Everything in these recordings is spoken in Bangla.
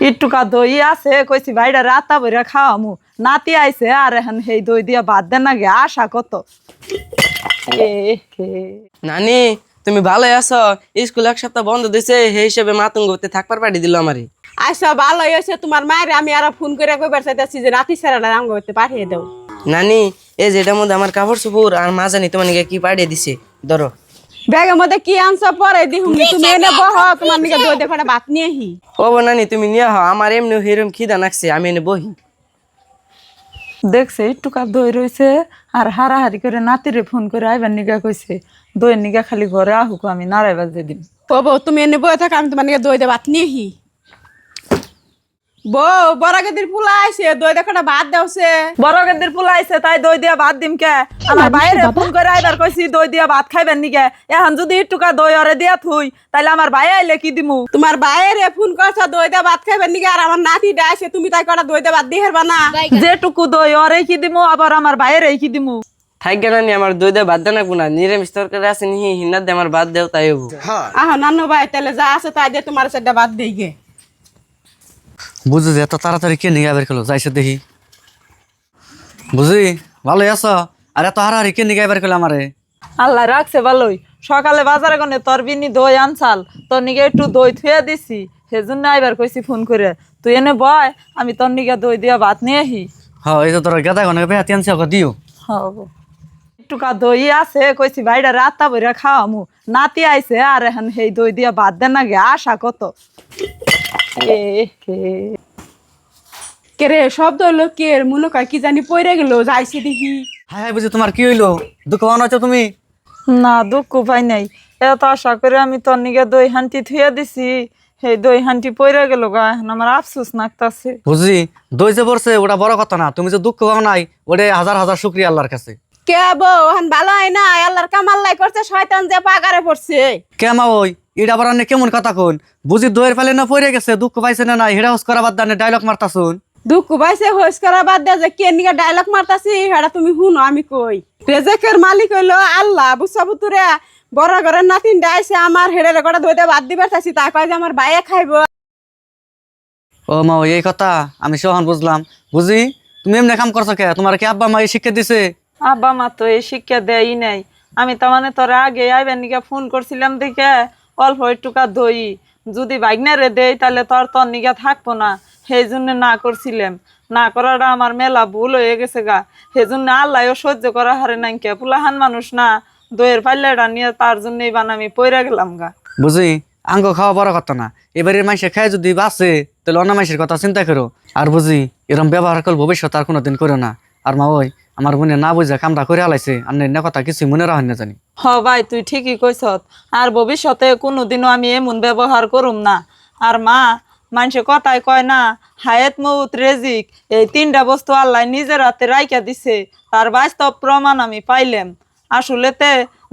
একটুকা দই আছে কইছি ভাইরা রাতা বইরা খাওয়ামু নাতি আইছে আর এখন সেই দই দিয়া বাদ দেন না গে আশা কত এ হে। নানি তুমি ভালোই আছো? স্কুল এক সপ্তাহ বন্ধ দিছে সেই হিসেবে মাতুঙ্গ হতে থাকবার পাঠিয়ে দিল আমারে। আচ্ছা ভালোই হয়েছে তোমার মায়ের আমি আর ফোন করে কইবার চাইতেছি যে রাতি সারাটা রাঙ্গ হইতে পাঠিয়ে দাও। নানি এই যেটার মধ্যে আমার কাপড় চোপড় আর মা জানি তোমার নিকে কি পাঠিয়ে দিছে ধরো। ব্যাগের মধ্যে কি আনছো পরে দিহুম তুমি এনে বহ তোমার নিকে দই দেখে ভাত নিয়ে হি। ও নানি তুমি নিয়ে হও আমার এমনি হিরম খিদা নাকছে আমি এনে বহি। দেখছে একটুকা দই রয়েছে আর হারাহারি করে নাতিরে ফোন করে আইবার নিগা কইছে দইয়ের নিগা খালি ঘরে আহুক আমি নাড়াইবার যে দিন। ও বউ তুমি এনে বয়ে থাকো আমি তোমার নিকে দই দিয়ে ভাত নিয়ে হি। বউ বড়গেদির পোলা আইছে দই দেখে ভাত দেওছে। বড় গেদির পোলা আইছে তাই দই দিয়া ভাত দিম কে? আমার বাইরে ফোন করে আইবার কইছি দই দিয়া ভাত খাইবেন নিগে এখন যদি একটুকা দই অরে দিয়া থুই তাইলে আমার ভাই আইলে কি দিমু? তোমার বাইরে ফোন করছো দই দিয়ে ভাত খাইবেন নিকে আর আমার নাতিটা আইছে তুমি তাই কটা দই দিয়ে ভাত দিয়ে হেরবা না। যেটুকু দই অরে কি দিমু আবার আমার বাইরে কি দিমু? থাকবে নানি আমার দই দিয়ে ভাত দেন না নিরামিষ তরকারি আছে নি হিন্নার দিয়ে আমার ভাত দেও তাই হবো। আহ নানু ভাই তাহলে যা আছে তাই দিয়ে তোমার সেটা ভাত দেই গে। বুঝি যে এত তাড়াতাড়ি কে নিয়ে বের খেলো যাইছে দেখি। বুঝি ভালোই আছো? আর এত হারাহারি কে নিয়ে বের খেলো আমারে? আল্লাহ রাখছে ভালোই সকালে বাজারে গনে তোর বিনি দই আনছাল তোর নিগে একটু দই থুয়ে দিছি সেজন্য আইবার কইছি ফোন করে তুই এনে বয় আমি তোর নিগে দই দিয়া ভাত নিয়ে আহি। হ্যাঁ এই তো তোর গেদা গনে বেহাতি আনছি ওকে দিও। হব একটুকা দই আছে কইছি ভাইরা রাতা বইরা খাওয়ামু নাতি আইছে আর এখন সেই দই দিয়া ভাত দেন না গে আশা কত এ হে। কে রে শব্দ হলো কে মনে কয় কি জানি পড়ে গেল যাইছি দেখি। হ্যাঁ হ্যাঁ বুঝি তোমার কি হইলো? দুঃখ বানাচ্ছ তুমি? না দুঃখ পাই নাই এত আশা করে আমি তোর নিগে দই হান্টি থুয়ে দিছি সেই দই হান্টি পইরা গেল গা এখন আমার আফসোস নাকতাছে। বুঝি দই যে পড়ছে ওটা বড় কথা না, তুমি যে দুঃখ পাও নাই ওটা হাজার হাজার শুকরিয়া আল্লাহর কাছে। কে বউ এখন ভালো হয় না আল্লাহর কামাল্লাই করছে শয়তান যে পাগারে পড়ছে। কেমা ওই এটা আবার অনেক কেমন কথা কোন? বুঝি দইয়ের ফেলে না পড়ে গেছে দুঃখ পাইছে না নাই হেরা হুস করা বাদ দানে ডায়লগ মারতা শুন। দুঃখ পাইছে হোস করা বাদ দে যে কে নিকে ডায়লগ মারতাছি সেটা তুমি শুনো আমি কই। রেজেকের মালিক হইলো আল্লাহ বুঝছা বুতুরে বড় ঘরের নাতিন ডাইছে আমার হেড়ে রেগড়া ধইতে বাদ দিবার চাইছি তা কয় যে আমার ভাইয়ে খাইব। ও মা ওই এই কথা আমি সহন বুঝলাম। বুঝি তুমি এমনি কাম করছো কে? তোমার কি আব্বা মা এই শিক্ষা দিছে? আব্বা মা তো এই শিক্ষা দেয়ই নাই। আমি তার মানে তোর আগে আইবার নিকে ফোন করছিলাম দেখে অল্প একটুকা দই যদি বাইগনারে দেই তাহলে তোর নিকে থাকবো না সেই জন্য না করছিলাম। না করাটা আমার মেলা ভুল হয়ে গেছে গা সেই জন্য আল্লাহও সহ্য করা হারে নাই কে পুলাহান মানুষ না দইয়ের পাল্লাটা নিয়ে তার জন্যই বানামি পইরা গেলাম গা। বুঝি আঙ্গ খাওয়া বড় কথা না, এবারে মাইসে খায় যদি বাঁচে তাহলে অন্য মাইসের কথা চিন্তা করো। আর বুঝি এরম ব্যবহার করলে ভবিষ্যৎ আর কোনোদিন করো না। আর মা ওই আমার বোনে না বুঝে কামটা করে আলাইছে আর না কথা কিছু মনে রাখেন না জানি। হ ভাই তুই ঠিকই কইস আর ভবিষ্যতে কোনোদিনও আমি এমন ব্যবহার করুম না। আর মা মানুষে কথায় কয় না হায়াত মউত রেজিক এই তিনটা বস্তু আল্লাহ নিজের হাতে রাইখা দিছে তার বাস্তব প্রমাণ আমি পাইলাম। আসলেতে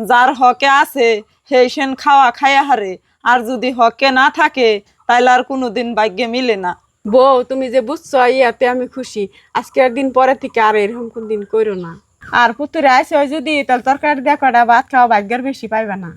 যার হকে আছে সেই সেন খাওয়া খাইয়া হারে আর যদি হকে না থাকে তাইলে আর কোনোদিন ভাগ্যে মিলে না। বউ তুমি যে বুঝছো ইয়াতে আমি খুশি আজকের দিন পরে থেকে আর এরকম কোন দিন করো না। আর পুতুরে আইসে যদি তাহলে তরকারি দেখো ভাত খাওয়া ভাগ্যের বেশি পাইবে না।